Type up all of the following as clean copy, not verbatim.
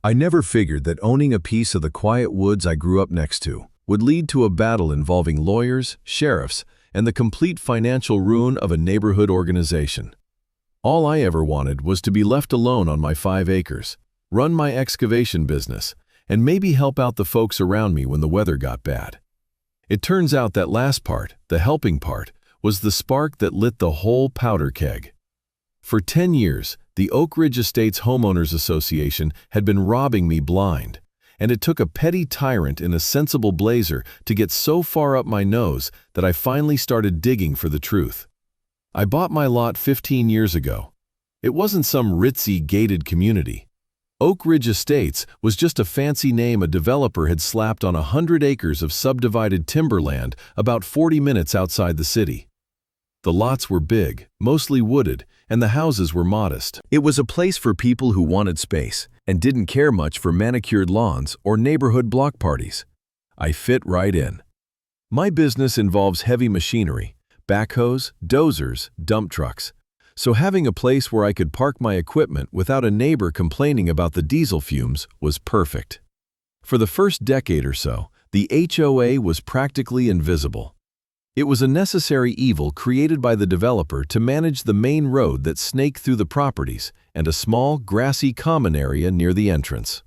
I never figured that owning a piece of the quiet woods I grew up next to would lead to a battle involving lawyers, sheriffs, and the complete financial ruin of a neighborhood organization. All I ever wanted was to be left alone on my 5 acres, run my excavation business, and maybe help out the folks around me when the weather got bad. It turns out that last part, the helping part, was the spark that lit the whole powder keg. For 10 years, the Oak Ridge Estates Homeowners Association had been robbing me blind, and it took a petty tyrant in a sensible blazer to get so far up my nose that I finally started digging for the truth. I bought my lot 15 years ago. It wasn't some ritzy, gated community. Oak Ridge Estates was just a fancy name a developer had slapped on 100 acres of subdivided timberland about 40 minutes outside the city. The lots were big, mostly wooded, and the houses were modest. It was a place for people who wanted space and didn't care much for manicured lawns or neighborhood block parties. I fit right in. My business involves heavy machinery, backhoes, dozers, dump trucks. So having a place where I could park my equipment without a neighbor complaining about the diesel fumes was perfect. For the first decade or so, the HOA was practically invisible. It was a necessary evil created by the developer to manage the main road that snaked through the properties and a small, grassy common area near the entrance.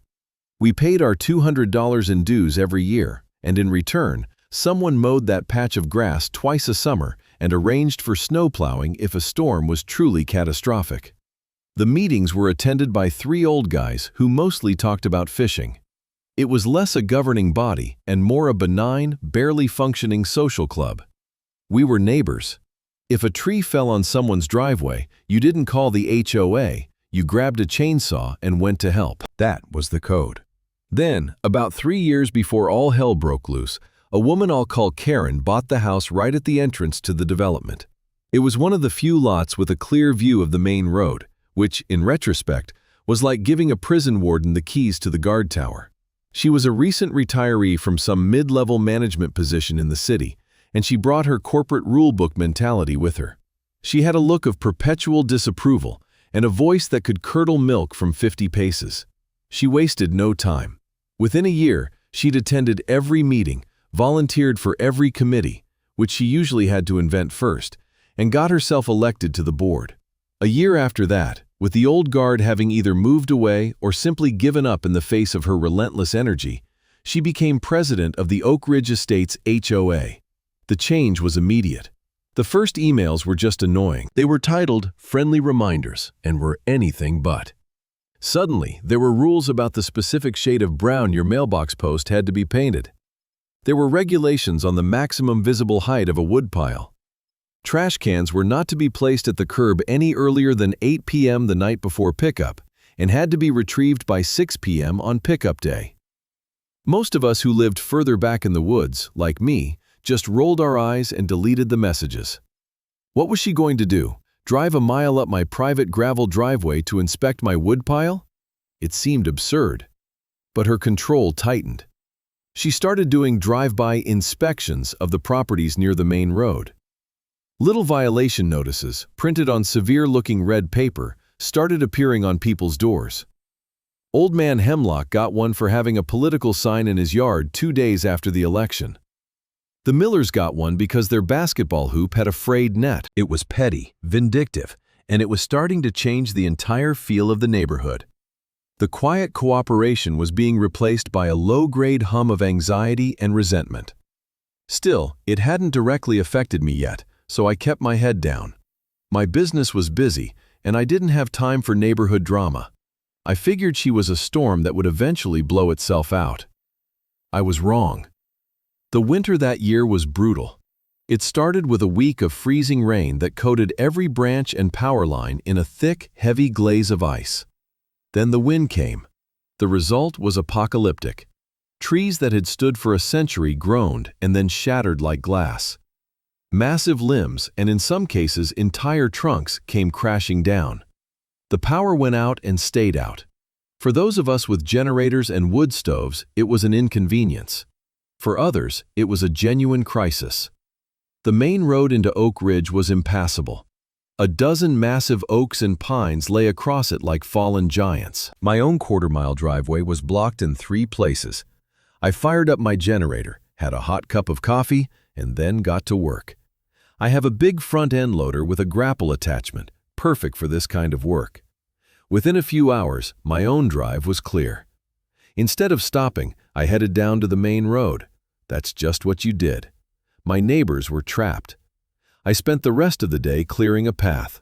We paid our $200 in dues every year, and in return, someone mowed that patch of grass twice a summer and arranged for snow plowing if a storm was truly catastrophic. The meetings were attended by 3 old guys who mostly talked about fishing. It was less a governing body and more a benign, barely functioning social club. We were neighbors. If a tree fell on someone's driveway, you didn't call the HOA, you grabbed a chainsaw and went to help. That was the code. Then, about 3 years before all hell broke loose, a woman I'll call Karen bought the house right at the entrance to the development. It was one of the few lots with a clear view of the main road, which, in retrospect, was like giving a prison warden the keys to the guard tower. She was a recent retiree from some mid-level management position in the city, and she brought her corporate rulebook mentality with her. She had a look of perpetual disapproval and a voice that could curdle milk from 50 paces. She wasted no time. Within a year, she'd attended every meeting, volunteered for every committee, which she usually had to invent first, and got herself elected to the board. A year after that, with the old guard having either moved away or simply given up in the face of her relentless energy, she became president of the Oak Ridge Estates HOA. The change was immediate. The first emails were just annoying. They were titled friendly reminders and were anything but. Suddenly, there were rules about the specific shade of brown your mailbox post had to be painted. There were regulations on the maximum visible height of a woodpile. Trash cans were not to be placed at the curb any earlier than 8 p.m. the night before pickup and had to be retrieved by 6 p.m. on pickup day. Most of us who lived further back in the woods, like me, just rolled our eyes and deleted the messages. What was she going to do? Drive a mile up my private gravel driveway to inspect my woodpile? It seemed absurd. But her control tightened. She started doing drive-by inspections of the properties near the main road. Little violation notices, printed on severe-looking red paper, started appearing on people's doors. Old Man Hemlock got one for having a political sign in his yard 2 days after the election. The Millers got one because their basketball hoop had a frayed net. It was petty, vindictive, and it was starting to change the entire feel of the neighborhood. The quiet cooperation was being replaced by a low-grade hum of anxiety and resentment. Still, it hadn't directly affected me yet, so I kept my head down. My business was busy, and I didn't have time for neighborhood drama. I figured she was a storm that would eventually blow itself out. I was wrong. The winter that year was brutal. It started with a week of freezing rain that coated every branch and power line in a thick, heavy glaze of ice. Then the wind came. The result was apocalyptic. Trees that had stood for a century groaned and then shattered like glass. Massive limbs, and in some cases entire trunks, came crashing down. The power went out and stayed out. For those of us with generators and wood stoves, it was an inconvenience. For others, it was a genuine crisis. The main road into Oak Ridge was impassable. A dozen massive oaks and pines lay across it like fallen giants. My own quarter-mile driveway was blocked in 3 places. I fired up my generator, had a hot cup of coffee, and then got to work. I have a big front-end loader with a grapple attachment, perfect for this kind of work. Within a few hours, my own drive was clear. Instead of stopping, I headed down to the main road. That's just what you did. My neighbors were trapped. I spent the rest of the day clearing a path.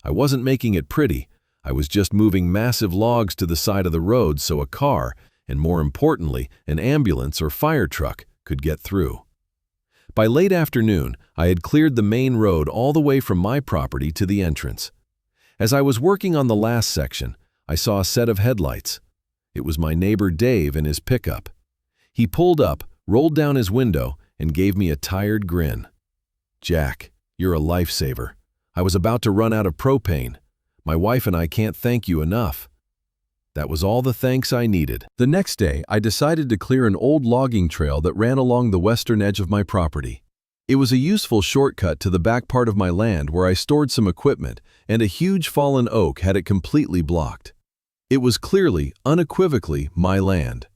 I wasn't making it pretty. I was just moving massive logs to the side of the road so a car, and more importantly, an ambulance or fire truck, could get through. By late afternoon, I had cleared the main road all the way from my property to the entrance. As I was working on the last section, I saw a set of headlights. It was my neighbor Dave in his pickup. He pulled up, rolled down his window, and gave me a tired grin. "Jack, you're a lifesaver. I was about to run out of propane. My wife and I can't thank you enough." That was all the thanks I needed. The next day, I decided to clear an old logging trail that ran along the western edge of my property. It was a useful shortcut to the back part of my land where I stored some equipment, and a huge fallen oak had it completely blocked. It was clearly, unequivocally, my land.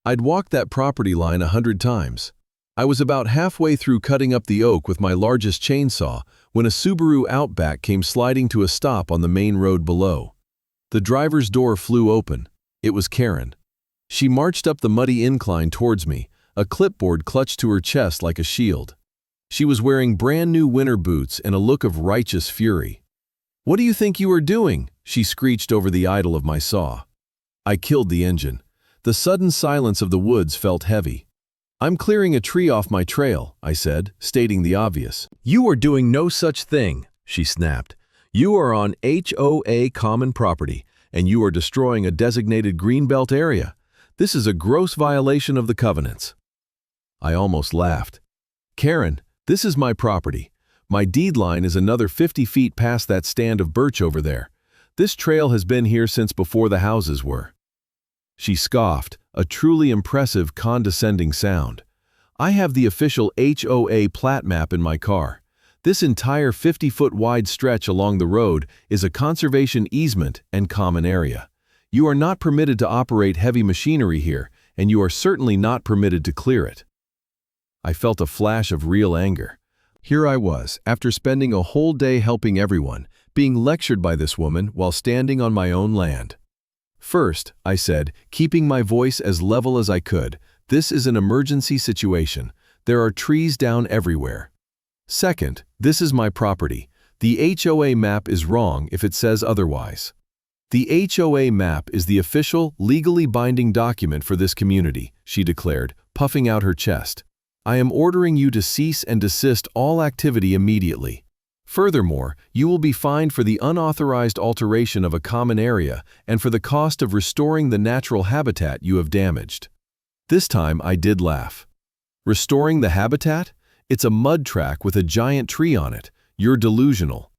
I'd walked that property line 100 times. I was about halfway through cutting up the oak with my largest chainsaw when a Subaru Outback came sliding to a stop on the main road below. The driver's door flew open. It was Karen. She marched up the muddy incline towards me, a clipboard clutched to her chest like a shield. She was wearing brand new winter boots and a look of righteous fury. "What do you think you are doing?" she screeched over the idle of my saw. I killed the engine. The sudden silence of the woods felt heavy. "I'm clearing a tree off my trail," I said, stating the obvious. "You are doing no such thing," she snapped. "You are on HOA common property, and you are destroying a designated greenbelt area. This is a gross violation of the covenants." I almost laughed. "Karen, this is my property. My deed line is another 50 feet past that stand of birch over there. This trail has been here since before the houses were." She scoffed, a truly impressive, condescending sound. "I have the official HOA plat map in my car. This entire 50-foot wide stretch along the road is a conservation easement and common area. You are not permitted to operate heavy machinery here, and you are certainly not permitted to clear it." I felt a flash of real anger. Here I was, after spending a whole day helping everyone, being lectured by this woman while standing on my own land. "First," I said, keeping my voice as level as I could, "this is an emergency situation. There are trees down everywhere. Second, this is my property. The HOA map is wrong if it says otherwise. The HOA map is the official, legally binding document for this community," she declared, puffing out her chest. "I am ordering you to cease and desist all activity immediately. Furthermore, you will be fined for the unauthorized alteration of a common area and for the cost of restoring the natural habitat you have damaged." This time I did laugh. "Restoring the habitat? It's a mud track with a giant tree on it. You're delusional."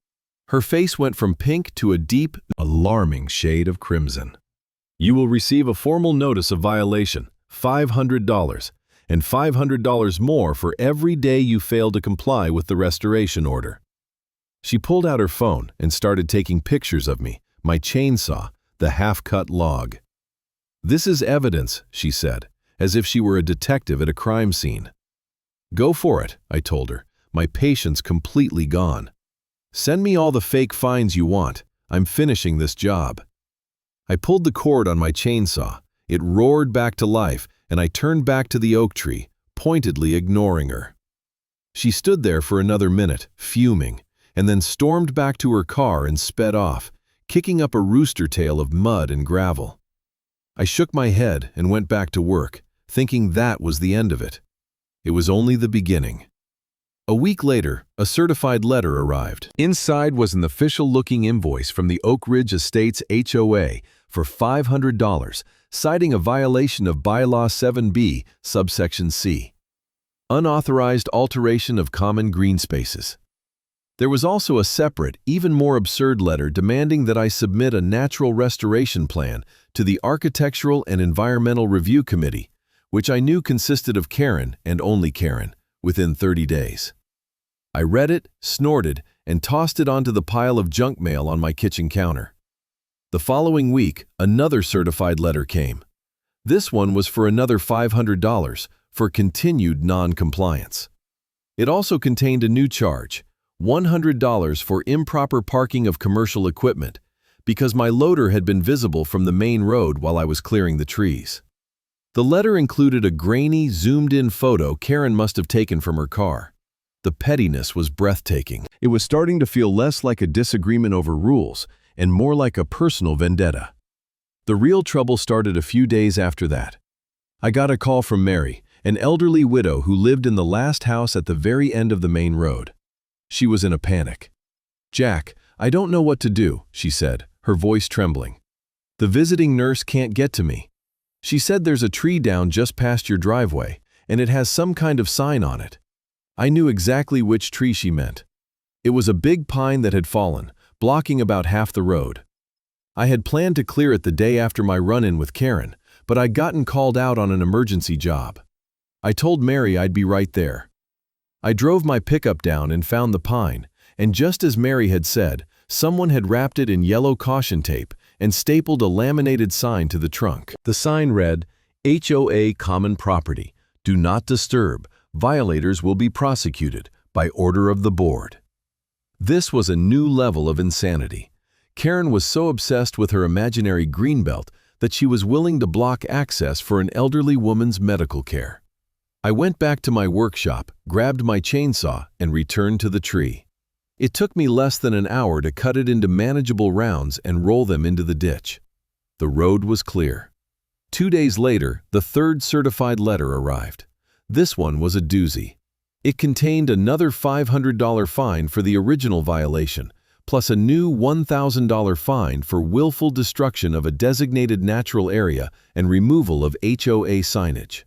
Her face went from pink to a deep, alarming shade of crimson. "You will receive a formal notice of violation, $500, and $500 more for every day you fail to comply with the restoration order." She pulled out her phone and started taking pictures of me, my chainsaw, the half-cut log. "This is evidence," she said, as if she were a detective at a crime scene. "Go for it," I told her, my patience completely gone. "Send me all the fake fines you want. I'm finishing this job." I pulled the cord on my chainsaw. It roared back to life, and I turned back to the oak tree, pointedly ignoring her. She stood there for another minute, fuming, and then stormed back to her car and sped off, kicking up a rooster tail of mud and gravel. I shook my head and went back to work, thinking that was the end of it. It was only the beginning. A week later, a certified letter arrived. Inside was an official-looking invoice from the Oak Ridge Estates HOA for $500, citing a violation of Bylaw 7B, subsection C. Unauthorized alteration of common green spaces. There was also a separate, even more absurd letter demanding that I submit a natural restoration plan to the Architectural and Environmental Review Committee, which I knew consisted of Karen and only Karen, within 30 days. I read it, snorted, and tossed it onto the pile of junk mail on my kitchen counter. The following week, another certified letter came. This one was for another $500 for continued non-compliance. It also contained a new charge, $100 for improper parking of commercial equipment, because my loader had been visible from the main road while I was clearing the trees. The letter included a grainy, zoomed-in photo Karen must have taken from her car. The pettiness was breathtaking. It was starting to feel less like a disagreement over rules and more like a personal vendetta. The real trouble started a few days after that. I got a call from Mary, an elderly widow who lived in the last house at the very end of the main road. She was in a panic. "Jack, I don't know what to do," she said, her voice trembling. "The visiting nurse can't get to me. She said there's a tree down just past your driveway, and it has some kind of sign on it." I knew exactly which tree she meant. It was a big pine that had fallen, blocking about half the road. I had planned to clear it the day after my run-in with Karen, but I'd gotten called out on an emergency job. I told Mary I'd be right there. I drove my pickup down and found the pine, and just as Mary had said, someone had wrapped it in yellow caution tape and stapled a laminated sign to the trunk. The sign read, "HOA Common Property. Do not disturb. Violators will be prosecuted by order of the board." This was a new level of insanity. Karen was so obsessed with her imaginary greenbelt that she was willing to block access for an elderly woman's medical care. I went back to my workshop, grabbed my chainsaw, and returned to the tree. It took me less than an hour to cut it into manageable rounds and roll them into the ditch. The road was clear. 2 days later, the third certified letter arrived. This one was a doozy. It contained another $500 fine for the original violation, plus a new $1,000 fine for willful destruction of a designated natural area and removal of HOA signage.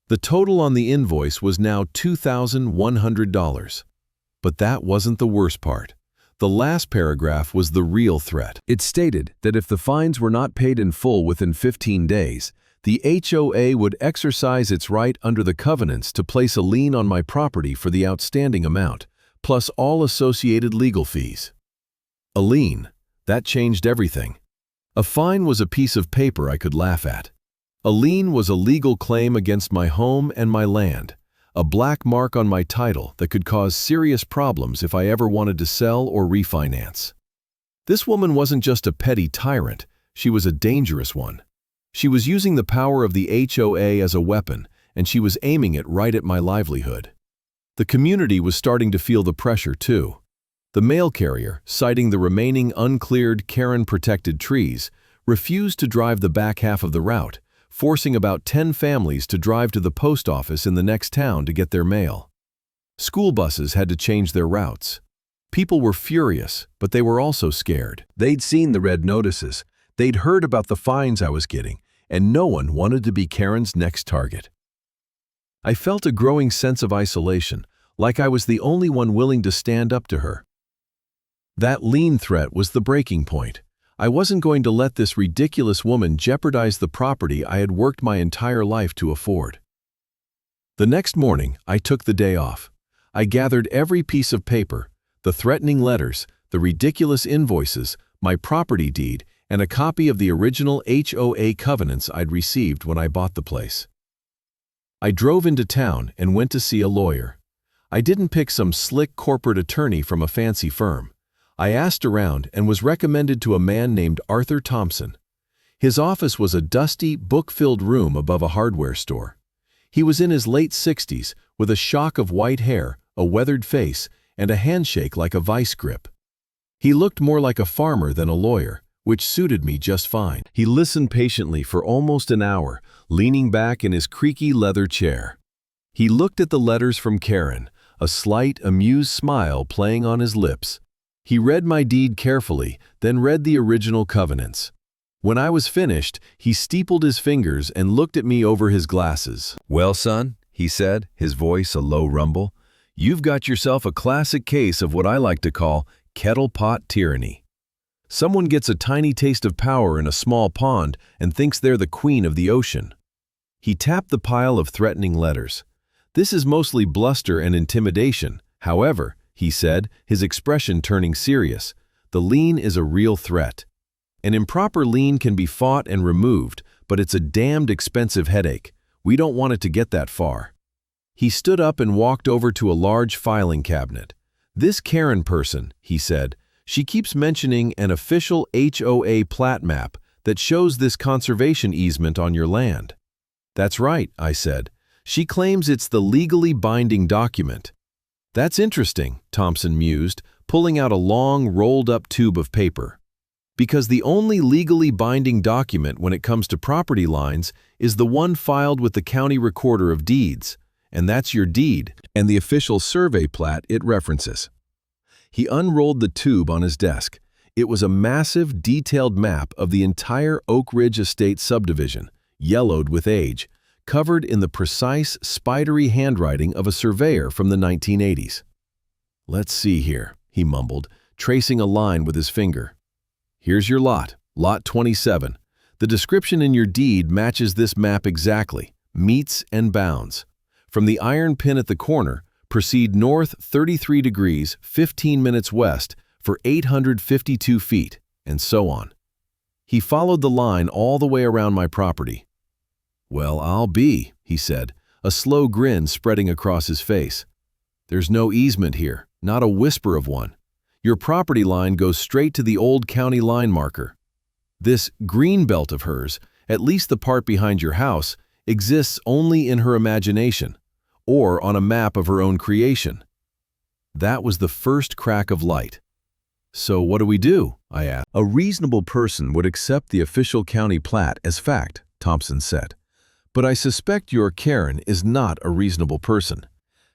The total on the invoice was now $2,100. But that wasn't the worst part. The last paragraph was the real threat. It stated that if the fines were not paid in full within 15 days, the HOA would exercise its right under the covenants to place a lien on my property for the outstanding amount, plus all associated legal fees. A lien. That changed everything. A fine was a piece of paper I could laugh at. A lien was a legal claim against my home and my land, a black mark on my title that could cause serious problems if I ever wanted to sell or refinance. This woman wasn't just a petty tyrant, she was a dangerous one. She was using the power of the HOA as a weapon, and she was aiming it right at my livelihood. The community was starting to feel the pressure too. The mail carrier, citing the remaining uncleared Karen-protected trees, refused to drive the back half of the route, forcing about 10 families to drive to the post office in the next town to get their mail. School buses had to change their routes. People were furious, but they were also scared. They'd seen the red notices, they'd heard about the fines I was getting, and no one wanted to be Karen's next target. I felt a growing sense of isolation, like I was the only one willing to stand up to her. That lien threat was the breaking point. I wasn't going to let this ridiculous woman jeopardize the property I had worked my entire life to afford. The next morning, I took the day off. I gathered every piece of paper, the threatening letters, the ridiculous invoices, my property deed, and a copy of the original HOA covenants I'd received when I bought the place. I drove into town and went to see a lawyer. I didn't pick some slick corporate attorney from a fancy firm. I asked around and was recommended to a man named Arthur Thompson. His office was a dusty, book-filled room above a hardware store. He was in his late 60s, with a shock of white hair, a weathered face, and a handshake like a vice grip. He looked more like a farmer than a lawyer, which suited me just fine. He listened patiently for almost an hour, leaning back in his creaky leather chair. He looked at the letters from Karen, a slight, amused smile playing on his lips. He read my deed carefully, then read the original covenants. When I was finished, he steepled his fingers and looked at me over his glasses. "Well, son," he said, his voice a low rumble, "you've got yourself a classic case of what I like to call kettle pot tyranny. Someone gets a tiny taste of power in a small pond and thinks they're the queen of the ocean." He tapped the pile of threatening letters. "This is mostly bluster and intimidation. However," he said, his expression turning serious. "The lien is a real threat. An improper lien can be fought and removed, but it's a damned expensive headache. We don't want it to get that far." He stood up and walked over to a large filing cabinet. "This Karen person," he said, "she keeps mentioning an official HOA plat map that shows this conservation easement on your land." "That's right," I said. "She claims it's the legally binding document." "That's interesting," Thompson mused, pulling out a long, rolled-up tube of paper. "Because the only legally binding document when it comes to property lines is the one filed with the county recorder of deeds, and that's your deed and the official survey plat it references." He unrolled the tube on his desk. It was a massive, detailed map of the entire Oak Ridge Estate subdivision, yellowed with age, covered in the precise, spidery handwriting of a surveyor from the 1980s. "Let's see here," he mumbled, tracing a line with his finger. "Here's your lot, Lot 27. The description in your deed matches this map exactly, meets and bounds. From the iron pin at the corner, proceed north 33 degrees, 15 minutes west for 852 feet, and so on." He followed the line all the way around my property. "Well, I'll be," he said, a slow grin spreading across his face. "There's no easement here, not a whisper of one. Your property line goes straight to the old county line marker. This green belt of hers, at least the part behind your house, exists only in her imagination, or on a map of her own creation." That was the first crack of light. "So what do we do?" I asked. "A reasonable person would accept the official county plat as fact," Thompson said. "But I suspect your Karen is not a reasonable person.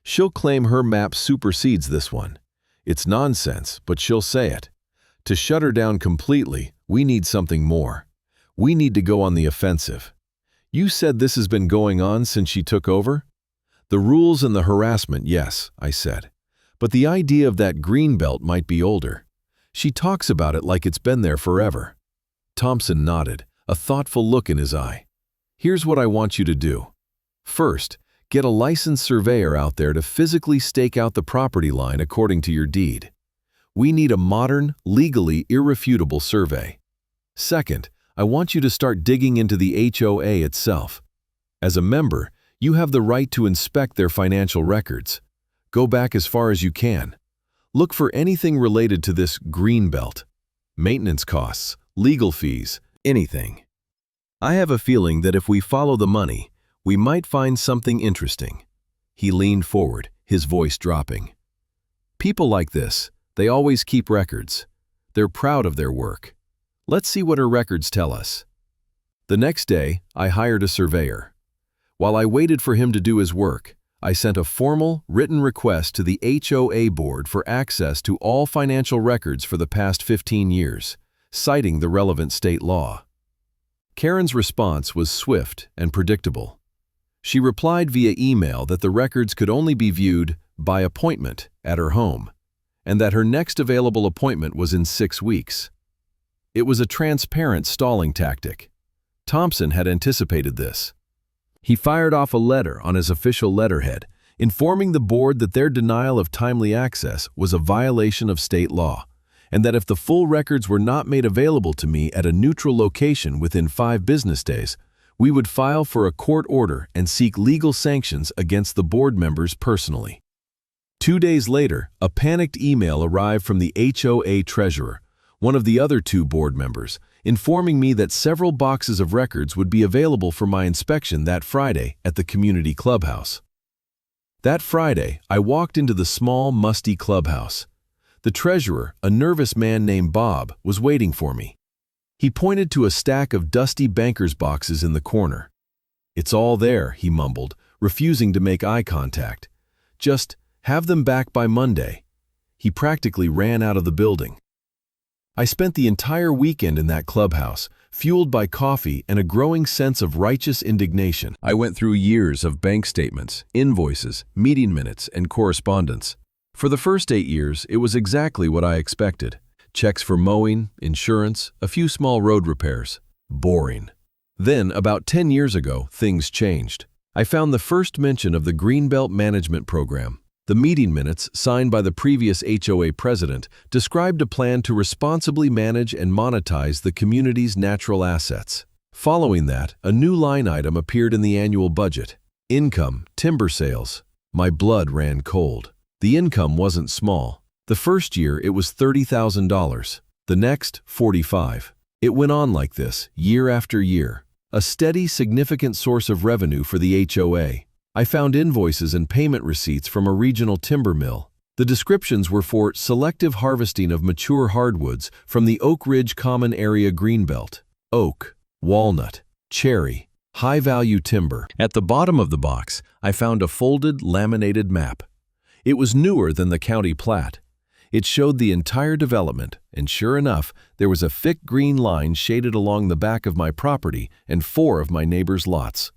She'll claim her map supersedes this one. It's nonsense, but she'll say it. To shut her down completely, we need something more. We need to go on the offensive. You said this has been going on since she took over?" "The rules and the harassment, yes," I said. "But the idea of that green belt might be older. She talks about it like it's been there forever." Thompson nodded, a thoughtful look in his eye. "Here's what I want you to do. First, get a licensed surveyor out there to physically stake out the property line according to your deed. We need a modern, legally irrefutable survey. Second, I want you to start digging into the HOA itself. As a member, you have the right to inspect their financial records. Go back as far as you can. Look for anything related to this green belt. Maintenance costs, legal fees, anything. I have a feeling that if we follow the money, we might find something interesting." He leaned forward, his voice dropping. "People like this, they always keep records. They're proud of their work. Let's see what her records tell us." The next day, I hired a surveyor. While I waited for him to do his work, I sent a formal, written request to the HOA board for access to all financial records for the past 15 years, citing the relevant state law. Karen's response was swift and predictable. She replied via email that the records could only be viewed by appointment at her home, and that her next available appointment was in 6 weeks. It was a transparent stalling tactic. Thompson had anticipated this. He fired off a letter on his official letterhead, informing the board that their denial of timely access was a violation of state law, and that if the full records were not made available to me at a neutral location within 5 business days, we would file for a court order and seek legal sanctions against the board members personally. 2 days later, a panicked email arrived from the HOA treasurer, one of the other 2 board members, informing me that several boxes of records would be available for my inspection that Friday at the community clubhouse. That Friday, I walked into the small, musty clubhouse. The treasurer, a nervous man named Bob, was waiting for me. He pointed to a stack of dusty banker's boxes in the corner. "It's all there," he mumbled, refusing to make eye contact. "Just have them back by Monday." He practically ran out of the building. I spent the entire weekend in that clubhouse, fueled by coffee and a growing sense of righteous indignation. I went through years of bank statements, invoices, meeting minutes, and correspondence. For the first 8 years, it was exactly what I expected. Checks for mowing, insurance, a few small road repairs. Boring. Then, about 10 years ago, things changed. I found the first mention of the Greenbelt Management Program, The meeting minutes, signed by the previous HOA president, described a plan to responsibly manage and monetize the community's natural assets. Following that, a new line item appeared in the annual budget: income, timber sales. My blood ran cold. The income wasn't small. The first year it was $30,000. The next, $45,000. It went on like this, year after year. A steady, significant source of revenue for the HOA. I found invoices and payment receipts from a regional timber mill. The descriptions were for selective harvesting of mature hardwoods from the Oak Ridge Common Area Greenbelt. Oak, walnut, cherry, high-value timber. At the bottom of the box, I found a folded, laminated map. It was newer than the county plat. It showed the entire development, and sure enough, there was a thick green line shaded along the back of my property and 4 of my neighbors' lots.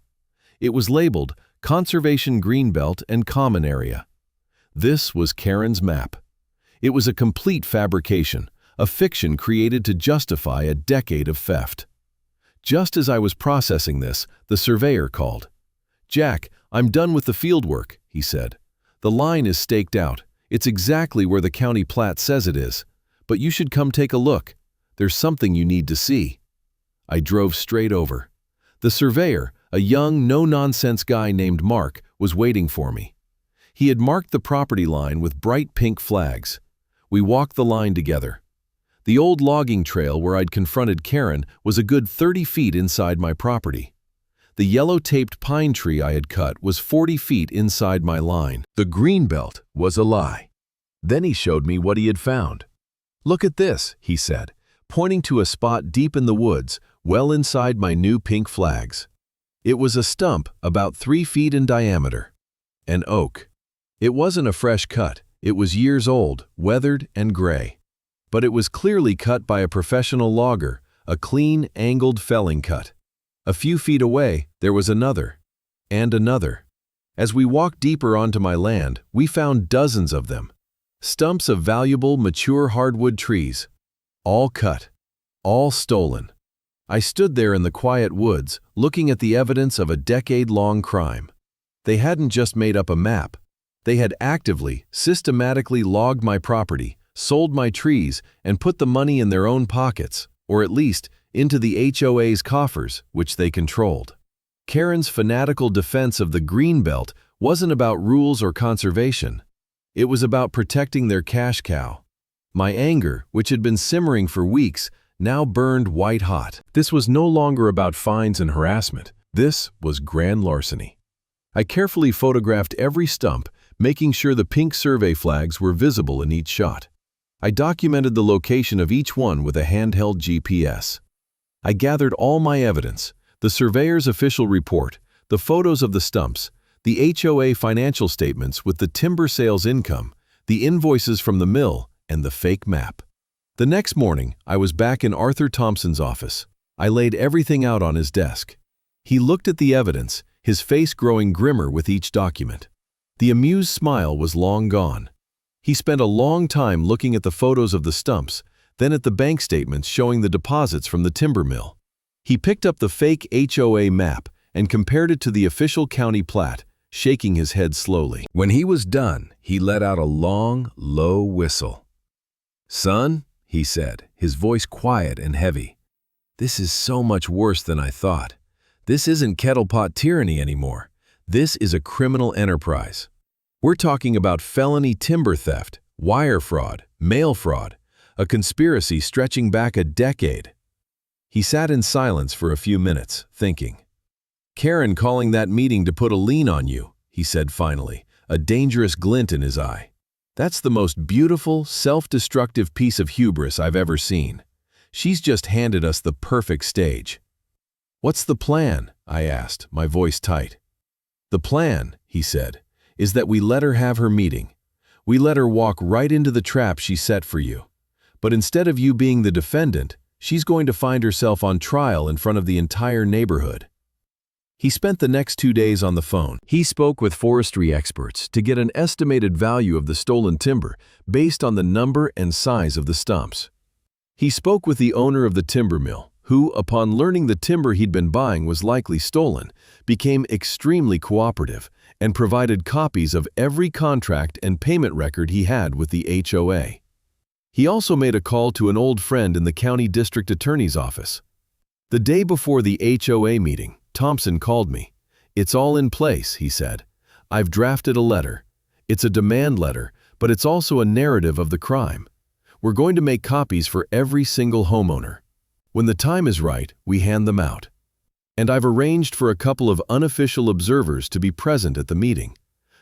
It was labeled Conservation Greenbelt and Common Area. This was Karen's map. It was a complete fabrication, a fiction created to justify a decade of theft. Just as I was processing this, the surveyor called. "Jack, I'm done with the fieldwork," he said. "The line is staked out. It's exactly where the county plat says it is. But you should come take a look. There's something you need to see." I drove straight over. The surveyor, a young, no-nonsense guy named Mark, was waiting for me. He had marked the property line with bright pink flags. We walked the line together. The old logging trail where I'd confronted Karen was a good 30 feet inside my property. The yellow-taped pine tree I had cut was 40 feet inside my line. The greenbelt was a lie. Then he showed me what he had found. "Look at this," he said, pointing to a spot deep in the woods, well inside my new pink flags. It was a stump about 3 feet in diameter. An oak. It wasn't a fresh cut. It was years old, weathered and gray. But it was clearly cut by a professional logger, a clean, angled felling cut. A few feet away, there was another, and another. As we walked deeper onto my land, we found dozens of them. Stumps of valuable, mature hardwood trees. All cut. All stolen. I stood there in the quiet woods, looking at the evidence of a decade-long crime. They hadn't just made up a map. They had actively, systematically logged my property, sold my trees, and put the money in their own pockets, or at least into the HOA's coffers, which they controlled. Karen's fanatical defense of the Greenbelt wasn't about rules or conservation. It was about protecting their cash cow. My anger, which had been simmering for weeks, now burned white-hot. This was no longer about fines and harassment. This was grand larceny. I carefully photographed every stump, making sure the pink survey flags were visible in each shot. I documented the location of each one with a handheld GPS. I gathered all my evidence, the surveyor's official report, the photos of the stumps, the HOA financial statements with the timber sales income, the invoices from the mill, and the fake map. The next morning, I was back in Arthur Thompson's office. I laid everything out on his desk. He looked at the evidence, his face growing grimmer with each document. The amused smile was long gone. He spent a long time looking at the photos of the stumps, then at the bank statements showing the deposits from the timber mill. He picked up the fake HOA map and compared it to the official county plat, shaking his head slowly. When he was done, he let out a long, low whistle. "Son," he said, his voice quiet and heavy, "this is so much worse than I thought. This isn't kettlepot tyranny anymore. This is a criminal enterprise. We're talking about felony timber theft, wire fraud, mail fraud, a conspiracy stretching back a decade." He sat in silence for a few minutes, thinking. "Karen calling that meeting to put a lien on you," he said finally, a dangerous glint in his eye. "That's the most beautiful, self-destructive piece of hubris I've ever seen. She's just handed us the perfect stage." "What's the plan?" I asked, my voice tight. "The plan," he said, "is that we let her have her meeting. We let her walk right into the trap she set for you. But instead of you being the defendant, she's going to find herself on trial in front of the entire neighborhood." He spent the next 2 days on the phone. He spoke with forestry experts to get an estimated value of the stolen timber based on the number and size of the stumps. He spoke with the owner of the timber mill, who, upon learning the timber he'd been buying was likely stolen, became extremely cooperative and provided copies of every contract and payment record he had with the HOA. He also made a call to an old friend in the county district attorney's office. The day before the HOA meeting, Thompson called me. "It's all in place," he said. "I've drafted a letter. It's a demand letter, but it's also a narrative of the crime. We're going to make copies for every single homeowner. When the time is right, we hand them out. And I've arranged for a couple of unofficial observers to be present at the meeting,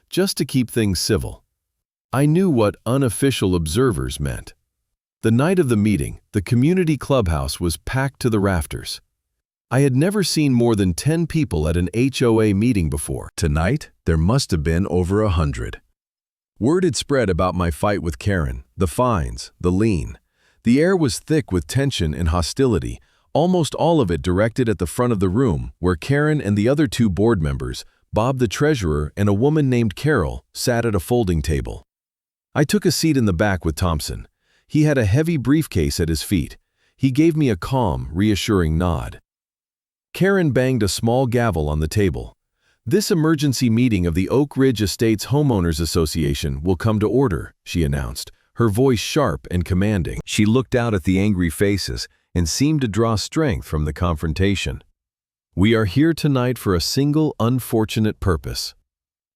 just to keep things civil." I knew what unofficial observers meant. The night of the meeting, the community clubhouse was packed to the rafters. I had never seen more than 10 people at an HOA meeting before. Tonight, there must have been over 100. Word had spread about my fight with Karen, the fines, the lien. The air was thick with tension and hostility, almost all of it directed at the front of the room where Karen and the other 2 board members, Bob the treasurer and a woman named Carol, sat at a folding table. I took a seat in the back with Thompson. He had a heavy briefcase at his feet. He gave me a calm, reassuring nod. Karen banged a small gavel on the table. "This emergency meeting of the Oak Ridge Estates Homeowners Association will come to order," she announced, her voice sharp and commanding. She looked out at the angry faces and seemed to draw strength from the confrontation. "We are here tonight for a single unfortunate purpose: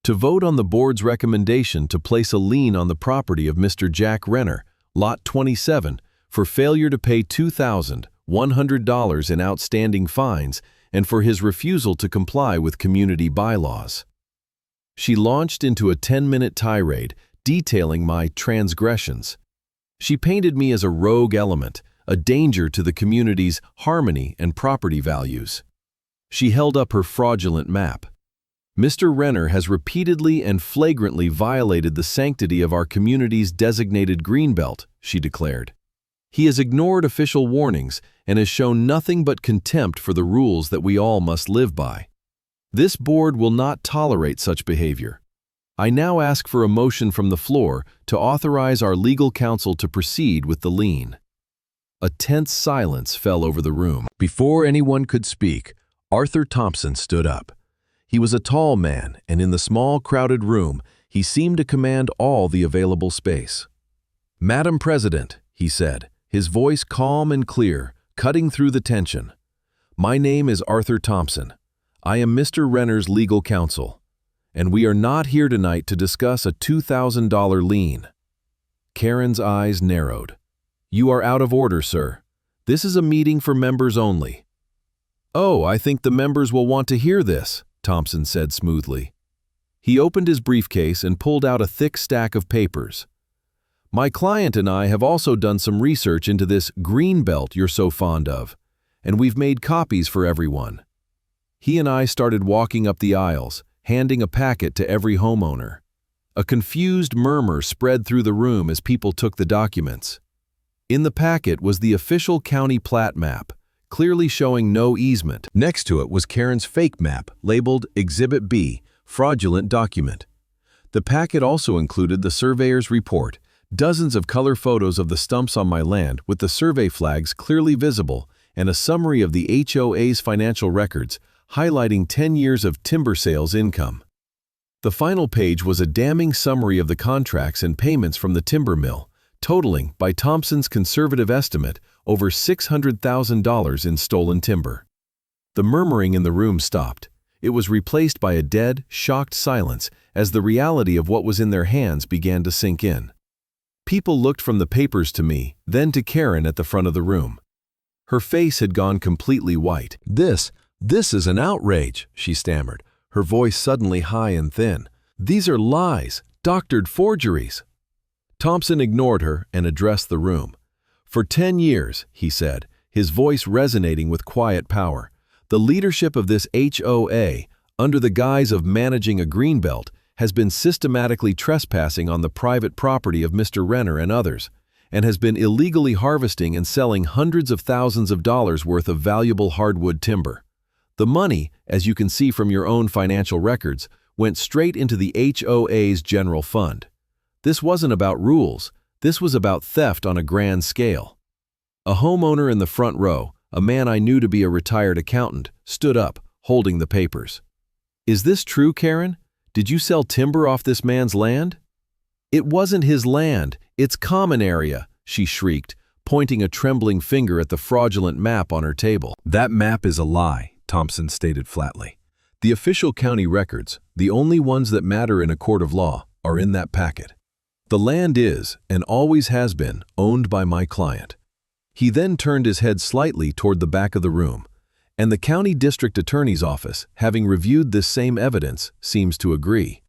to vote on the board's recommendation to place a lien on the property of Mr. Jack Renner, Lot 27, for failure to pay $2,100 in outstanding fines and for his refusal to comply with community bylaws." She launched into a 10-minute tirade detailing my transgressions. She painted me as a rogue element, a danger to the community's harmony and property values. She held up her fraudulent map. "Mr. Renner has repeatedly and flagrantly violated the sanctity of our community's designated greenbelt," she declared. "He has ignored official warnings and has shown nothing but contempt for the rules that we all must live by. This board will not tolerate such behavior. I now ask for a motion from the floor to authorize our legal counsel to proceed with the lien." A tense silence fell over the room. Before anyone could speak, Arthur Thompson stood up. He was a tall man, and in the small, crowded room, he seemed to command all the available space. "Madam President," he said, his voice calm and clear, cutting through the tension. "My name is Arthur Thompson. I am Mr. Renner's legal counsel, and we are not here tonight to discuss a $2,000 lien." Karen's eyes narrowed. "You are out of order, sir. This is a meeting for members only." "Oh, I think the members will want to hear this," Thompson said smoothly. He opened his briefcase and pulled out a thick stack of papers. "My client and I have also done some research into this green belt you're so fond of, and we've made copies for everyone." He and I started walking up the aisles, handing a packet to every homeowner. A confused murmur spread through the room as people took the documents. In the packet was the official county plat map, clearly showing no easement. Next to it was Karen's fake map, labeled Exhibit B, fraudulent document. The packet also included the surveyor's report, dozens of color photos of the stumps on my land with the survey flags clearly visible, and a summary of the HOA's financial records, highlighting 10 years of timber sales income. The final page was a damning summary of the contracts and payments from the timber mill, totaling, by Thompson's conservative estimate, over $600,000 in stolen timber. The murmuring in the room stopped. It was replaced by a dead, shocked silence as the reality of what was in their hands began to sink in. People looked from the papers to me, then to Karen at the front of the room. Her face had gone completely white. This is an outrage," she stammered, her voice suddenly high and thin. "These are lies, doctored forgeries." Thompson ignored her and addressed the room. "For 10 years, he said, his voice resonating with quiet power, the leadership of this HOA, under the guise of managing a greenbelt, has been systematically trespassing on the private property of Mr. Renner and others, and has been illegally harvesting and selling hundreds of thousands of dollars worth of valuable hardwood timber. The money, as you can see from your own financial records, went straight into the HOA's general fund. This wasn't about rules. This was about theft on a grand scale." A homeowner in the front row, a man I knew to be a retired accountant, stood up, holding the papers. "Is this true, Karen? Did you sell timber off this man's land?" "It wasn't his land, it's common area," she shrieked, pointing a trembling finger at the fraudulent map on her table. "That map is a lie," Thompson stated flatly. "The official county records, the only ones that matter in a court of law, are in that packet. The land is, and always has been, owned by my client." He then turned his head slightly toward the back of the room, and the county district attorney's office, having reviewed this same evidence, seems to agree.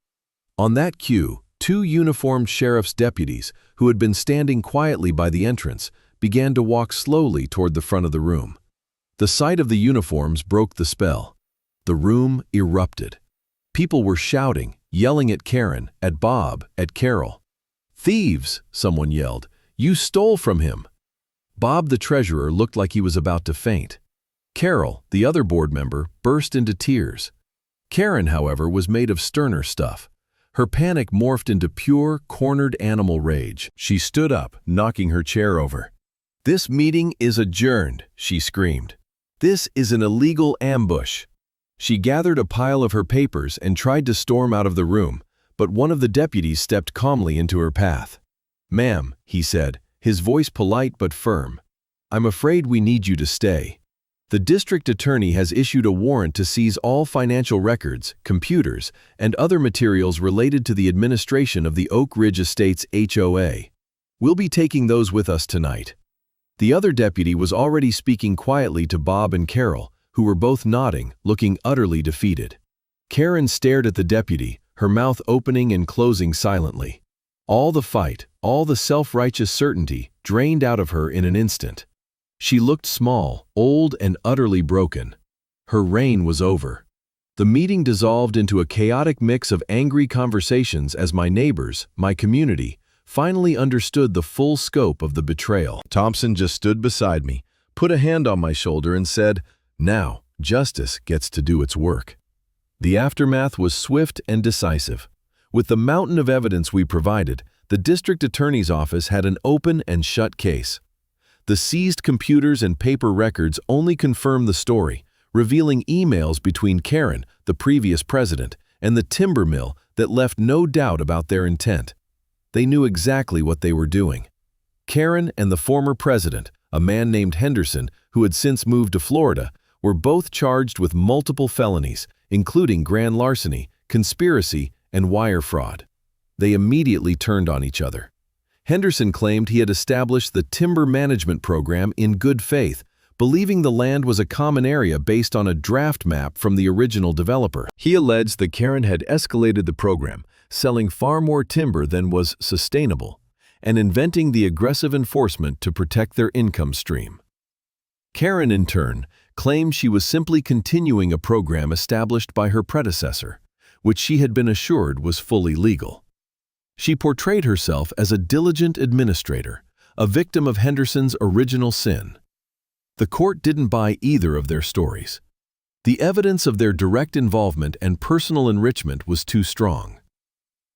On that cue, two uniformed sheriff's deputies, who had been standing quietly by the entrance, began to walk slowly toward the front of the room. The sight of the uniforms broke the spell. The room erupted. People were shouting, yelling at Karen, at Bob, at Carol. "Thieves!" someone yelled. "You stole from him!" Bob, the treasurer, looked like he was about to faint. Carol, the other board member, burst into tears. Karen, however, was made of sterner stuff. Her panic morphed into pure, cornered animal rage. She stood up, knocking her chair over. "This meeting is adjourned," she screamed. "This is an illegal ambush." She gathered a pile of her papers and tried to storm out of the room, but one of the deputies stepped calmly into her path. "Ma'am," he said, his voice polite but firm, "I'm afraid we need you to stay. The district attorney has issued a warrant to seize all financial records, computers, and other materials related to the administration of the Oak Ridge Estates HOA. We'll be taking those with us tonight." The other deputy was already speaking quietly to Bob and Carol, who were both nodding, looking utterly defeated. Karen stared at the deputy, her mouth opening and closing silently. All the fight, all the self-righteous certainty, drained out of her in an instant. She looked small, old, and utterly broken. Her reign was over. The meeting dissolved into a chaotic mix of angry conversations as my neighbors, my community, finally understood the full scope of the betrayal. Thompson just stood beside me, put a hand on my shoulder and said, "Now, justice gets to do its work." The aftermath was swift and decisive. With the mountain of evidence we provided, the district attorney's office had an open and shut case. The seized computers and paper records only confirmed the story, revealing emails between Karen, the previous president, and the timber mill that left no doubt about their intent. They knew exactly what they were doing. Karen and the former president, a man named Henderson, who had since moved to Florida, were both charged with multiple felonies, including grand larceny, conspiracy, and wire fraud. They immediately turned on each other. Henderson claimed he had established the timber management program in good faith, believing the land was a common area based on a draft map from the original developer. He alleged that Karen had escalated the program, selling far more timber than was sustainable, and inventing the aggressive enforcement to protect their income stream. Karen, in turn, claimed she was simply continuing a program established by her predecessor, which she had been assured was fully legal. She portrayed herself as a diligent administrator, a victim of Henderson's original sin. The court didn't buy either of their stories. The evidence of their direct involvement and personal enrichment was too strong.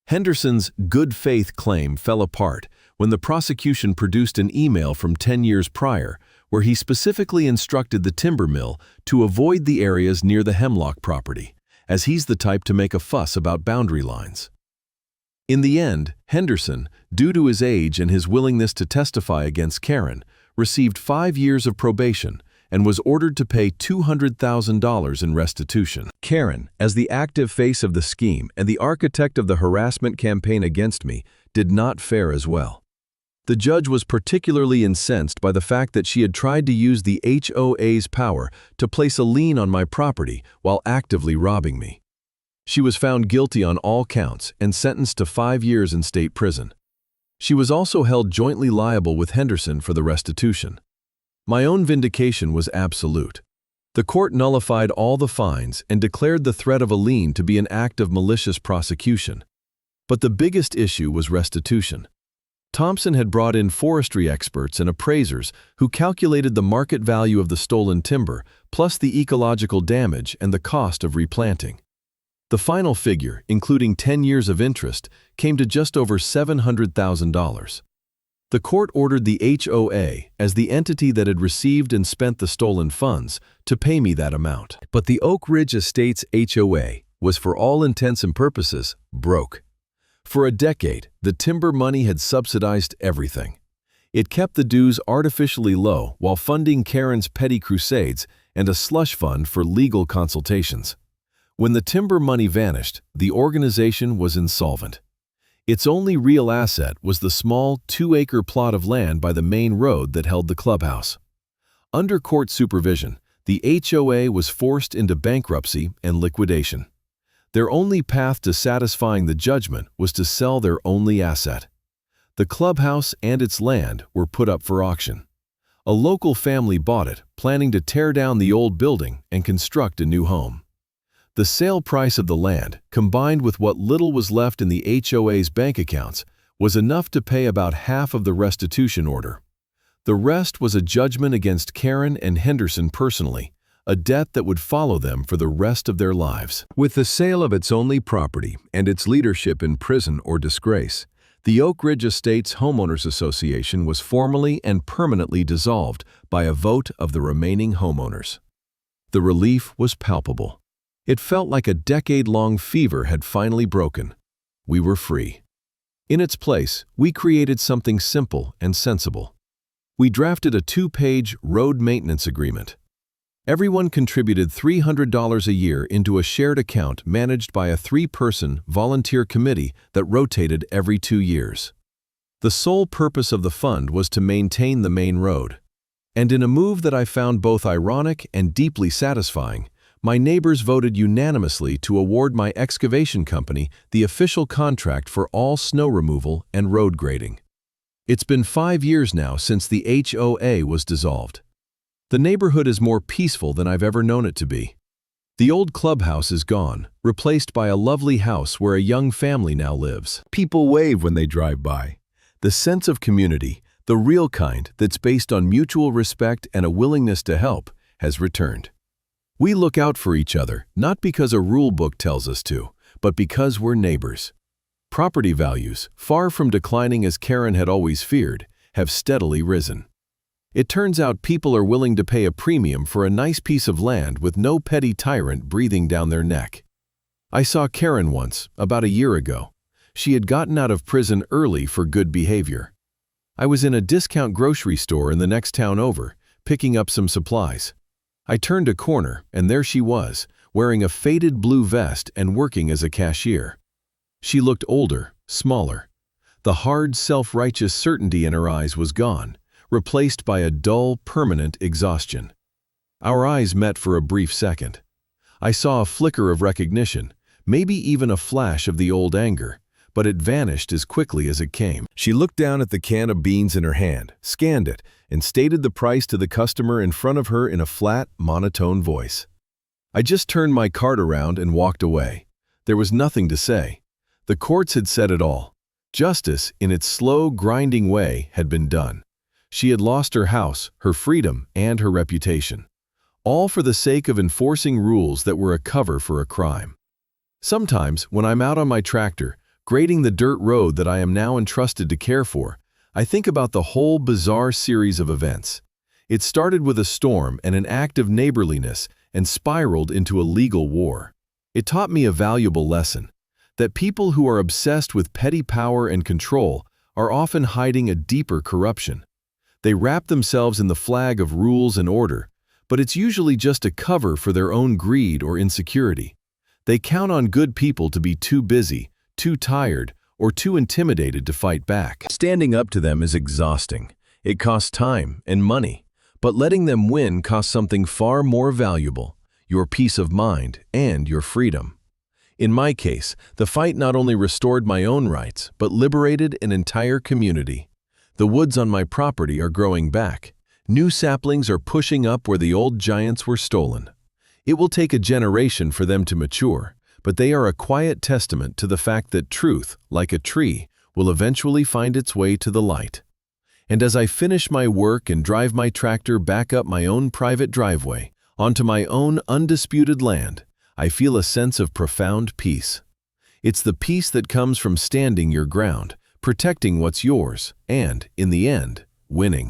Henderson's good faith claim fell apart when the prosecution produced an email from 10 years prior where he specifically instructed the timber mill to avoid the areas near the Hemlock property, as he's the type to make a fuss about boundary lines. In the end, Henderson, due to his age and his willingness to testify against Karen, received 5 years of probation and was ordered to pay $200,000 in restitution. Karen, as the active face of the scheme and the architect of the harassment campaign against me, did not fare as well. The judge was particularly incensed by the fact that she had tried to use the HOA's power to place a lien on my property while actively robbing me. She was found guilty on all counts and sentenced to 5 years in state prison. She was also held jointly liable with Henderson for the restitution. My own vindication was absolute. The court nullified all the fines and declared the threat of a lien to be an act of malicious prosecution. But the biggest issue was restitution. Thompson had brought in forestry experts and appraisers who calculated the market value of the stolen timber, plus the ecological damage and the cost of replanting. The final figure, including 10 years of interest, came to just over $700,000. The court ordered the HOA, as the entity that had received and spent the stolen funds, to pay me that amount. But the Oak Ridge Estates HOA was, for all intents and purposes, broke. For a decade, the timber money had subsidized everything. It kept the dues artificially low while funding Karen's petty crusades and a slush fund for legal consultations. When the timber money vanished, the organization was insolvent. Its only real asset was the small 2-acre plot of land by the main road that held the clubhouse. Under court supervision, the HOA was forced into bankruptcy and liquidation. Their only path to satisfying the judgment was to sell their only asset. The clubhouse and its land were put up for auction. A local family bought it, planning to tear down the old building and construct a new home. The sale price of the land, combined with what little was left in the HOA's bank accounts, was enough to pay about half of the restitution order. The rest was a judgment against Karen and Henderson personally, a debt that would follow them for the rest of their lives. With the sale of its only property and its leadership in prison or disgrace, the Oak Ridge Estates Homeowners Association was formally and permanently dissolved by a vote of the remaining homeowners. The relief was palpable. It felt like a decade-long fever had finally broken. We were free. In its place, we created something simple and sensible. We drafted a 2-page road maintenance agreement. Everyone contributed $300 a year into a shared account managed by a 3-person volunteer committee that rotated every 2 years. The sole purpose of the fund was to maintain the main road. And in a move that I found both ironic and deeply satisfying, my neighbors voted unanimously to award my excavation company the official contract for all snow removal and road grading. It's been 5 years now since the HOA was dissolved. The neighborhood is more peaceful than I've ever known it to be. The old clubhouse is gone, replaced by a lovely house where a young family now lives. People wave when they drive by. The sense of community, the real kind that's based on mutual respect and a willingness to help, has returned. We look out for each other, not because a rule book tells us to, but because we're neighbors. Property values, far from declining as Karen had always feared, have steadily risen. It turns out people are willing to pay a premium for a nice piece of land with no petty tyrant breathing down their neck. I saw Karen once, about a year ago. She had gotten out of prison early for good behavior. I was in a discount grocery store in the next town over, picking up some supplies. I turned a corner, and there she was, wearing a faded blue vest and working as a cashier. She looked older, smaller. The hard, self-righteous certainty in her eyes was gone, replaced by a dull, permanent exhaustion. Our eyes met for a brief second. I saw a flicker of recognition, maybe even a flash of the old anger, but it vanished as quickly as it came. She looked down at the can of beans in her hand, scanned it, and stated the price to the customer in front of her in a flat, monotone voice. I just turned my cart around and walked away. There was nothing to say. The courts had said it all. Justice, in its slow, grinding way, had been done. She had lost her house, her freedom, and her reputation. All for the sake of enforcing rules that were a cover for a crime. Sometimes, when I'm out on my tractor, grading the dirt road that I am now entrusted to care for, I think about the whole bizarre series of events. It started with a storm and an act of neighborliness and spiraled into a legal war. It taught me a valuable lesson, that people who are obsessed with petty power and control are often hiding a deeper corruption. They wrap themselves in the flag of rules and order, but it's usually just a cover for their own greed or insecurity. They count on good people to be too busy, too tired, or too intimidated to fight back. Standing up to them is exhausting. It costs time and money, but letting them win costs something far more valuable: your peace of mind and your freedom. In my case, the fight not only restored my own rights, but liberated an entire community. The woods on my property are growing back. New saplings are pushing up where the old giants were stolen. It will take a generation for them to mature, but they are a quiet testament to the fact that truth, like a tree, will eventually find its way to the light. And as I finish my work and drive my tractor back up my own private driveway, onto my own undisputed land, I feel a sense of profound peace. It's the peace that comes from standing your ground, protecting what's yours, and, in the end, winning.